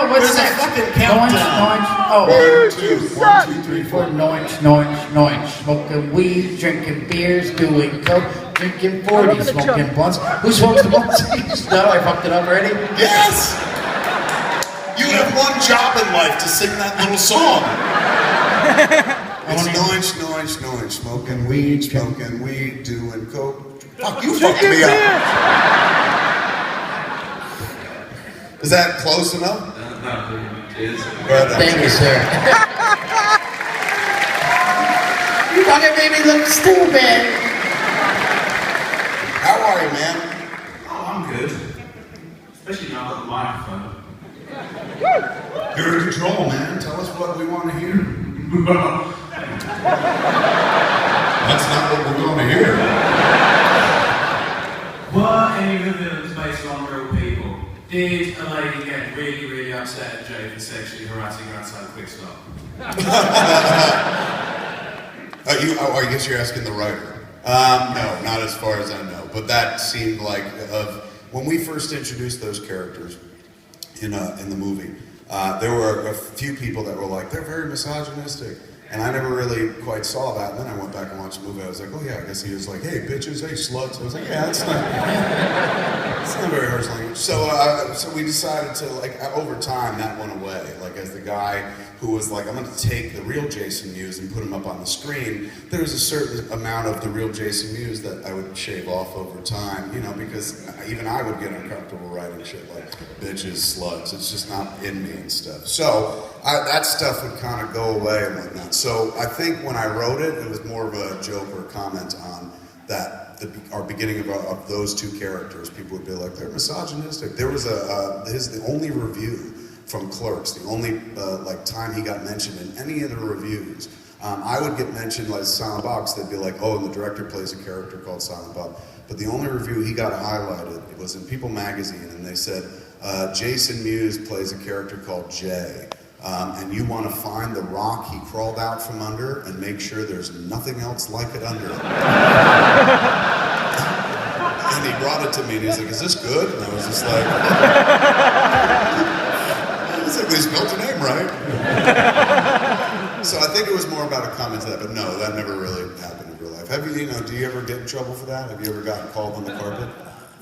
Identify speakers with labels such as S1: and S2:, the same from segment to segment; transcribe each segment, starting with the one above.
S1: No, what's
S2: There's
S1: next?
S2: a fucking countdown.
S1: Oh.
S2: 1, 2, 3, 4.
S1: Noinch. Smoking weed, drinking beers, doing coke, drinking 40, smoking blunts. Who smokes the blunts? No, I fucked it up already.
S2: Yes! You have one job in life to sing that little song. It's noinch, smoking weed, doing coke. Fuck, you fucked me up. Is that close enough?
S3: No, it is.
S1: Thank you, sir. You fucking made me look stupid.
S2: How are you, man?
S3: Oh, I'm good. Especially now with the microphone.
S2: You're in control, man. Tell us what we want to hear. That's not what we're going to hear.
S3: Were any of the villains based on real people? Did a lady get really, really upset at Jay for sexually harassing her outside of Quick Stop?
S2: I guess you're asking the writer. No, not as far as I know. But that seemed like when we first introduced those characters in the movie. There were a few people that were like, they're very misogynistic. And I never really quite saw that. And then I went back and watched the movie. I was like, oh yeah, I guess he was like, hey bitches, hey sluts. I was like, yeah, that's not very harsh language. So we decided to, like, over time that went away. Like, as the guy who was like, I'm going to take the real Jason Mews and put him up on the screen, there was a certain amount of the real Jason Mews that I would shave off over time, you know, because even I would get uncomfortable writing shit like bitches, sluts. It's just not in me and stuff. So that stuff would kind of go away and whatnot. So I think when I wrote it, it was more of a joke or comment on that. Our beginning of those two characters, people would be like, they're misogynistic. There was the only review from Clerks, the only time he got mentioned in any of the reviews. I would get mentioned like Silent Box. They'd be like, oh, and the director plays a character called Silent Bob. But the only review he got highlighted was in People magazine, and they said, Jason Mews plays a character called Jay. And you want to find the rock he crawled out from under and make sure there's nothing else like it under it. And he brought it to me and he's like, is this good? And I was just like, we spelled your name right. So I think it was more about a comment to that, but no, that never really happened in real life. Have you, do you ever get in trouble for that? Have you ever gotten called on the carpet?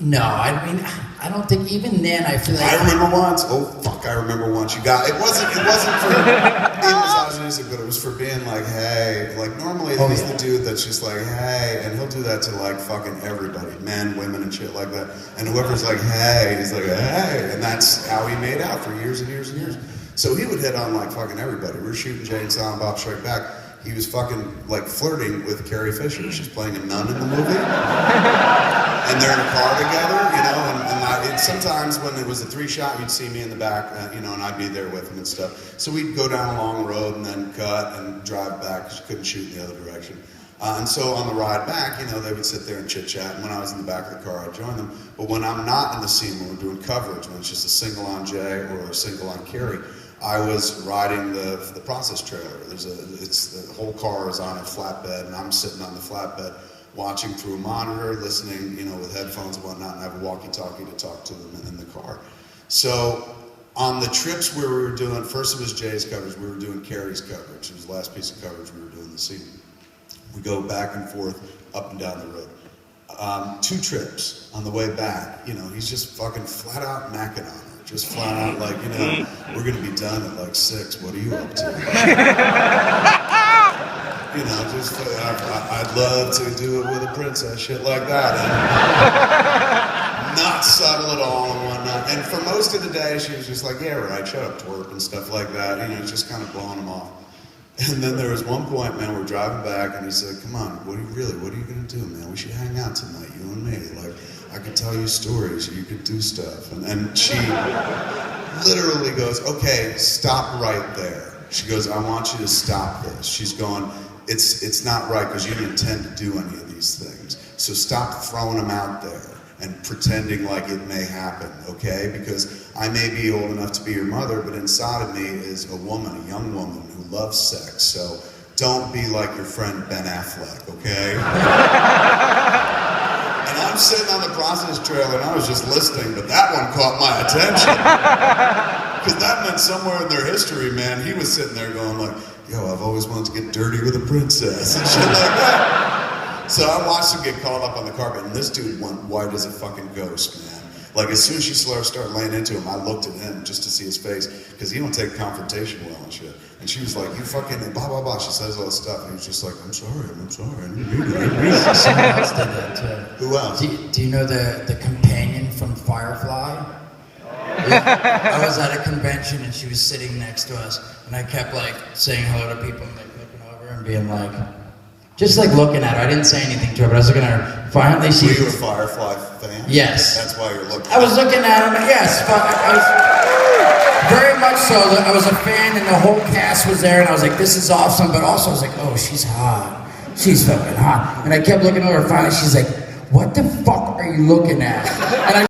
S1: No, I mean, I don't think even then I feel like...
S2: I remember once, I remember once you got, it wasn't for being misogynistic, but it was for being like, hey, like normally he's the dude that's just like, hey, and he'll do that to like fucking everybody, men, women, and shit like that. And whoever's like, hey, he's like, hey, and that's how he made out for years and years and years. So he would hit on like fucking everybody. We were shooting Jay and Silent Bob Strike Back. He was fucking like flirting with Carrie Fisher. She's playing a nun in the movie. And they're in a car together, you know, and sometimes when it was a 3-shot, you'd see me in the back, you know, and I'd be there with him and stuff. So we'd go down a long road and then cut and drive back because you couldn't shoot in the other direction. And so on the ride back, you know, they would sit there and chit-chat, and when I was in the back of the car, I'd join them. But when I'm not in the scene, when we're doing coverage, when it's just a single on Jay or a single on Carrie, I was riding the process trailer. The whole car is on a flatbed, and I'm sitting on the flatbed, watching through a monitor, listening, you know, with headphones and whatnot, and I have a walkie-talkie to talk to them in the car. So on the trips where we were doing, first it was Jay's coverage, we were doing Carrie's coverage. It was the last piece of coverage we were doing this season. We go back and forth, up and down the road. 2 trips on the way back, you know, he's just fucking flat out macking on her. Just flat out like, you know, we're gonna be done at like 6, what are you up to? You know, just, I'd love to do it with a princess, shit like that. And not subtle at all and whatnot. And for most of the day, she was just like, yeah, right, shut up, twerp, and stuff like that. You know, just kind of blowing him off. And then there was one point, man, we're driving back, and he said, come on, what are you gonna do, man? We should hang out tonight, you and me. Like, I could tell you stories, you could do stuff. And she literally goes, okay, stop right there. She goes, I want you to stop this. She's going, it's not right because you didn't intend to do any of these things. So stop throwing them out there and pretending like it may happen, okay? Because I may be old enough to be your mother, but inside of me is a woman, a young woman who loves sex. So don't be like your friend Ben Affleck, okay? And I'm sitting on the process trailer and I was just listening, but that one caught my attention. Because that meant somewhere in their history, man, he was sitting there going like, yo, I've always wanted to get dirty with a princess and shit like that. So I watched him get called up on the carpet, and this dude went white as a fucking ghost, man. Like, as soon as she started laying into him, I looked at him just to see his face, because he don't take confrontation well and shit. And she was like, you fucking, blah, blah, blah. She says all this stuff, and he was just like, I'm sorry. I didn't mean it.
S1: Someone else did that too.
S2: Who else?
S1: Do you know the companion from Firefly? Yeah. I was at a convention and she was sitting next to us, and I kept like saying hello to people and like looking over and being like, just like looking at her. I didn't say anything to her, but I was looking at her. Finally,
S2: Were you a Firefly fan?
S1: Yes.
S2: That's why you're looking.
S1: I was looking at him. Yes, I was very much so. I was a fan, and the whole cast was there, and I was like, this is awesome. But also, I was like, oh, she's hot. She's fucking hot. And I kept looking over. Finally, she's like, what the fuck are you looking at? And I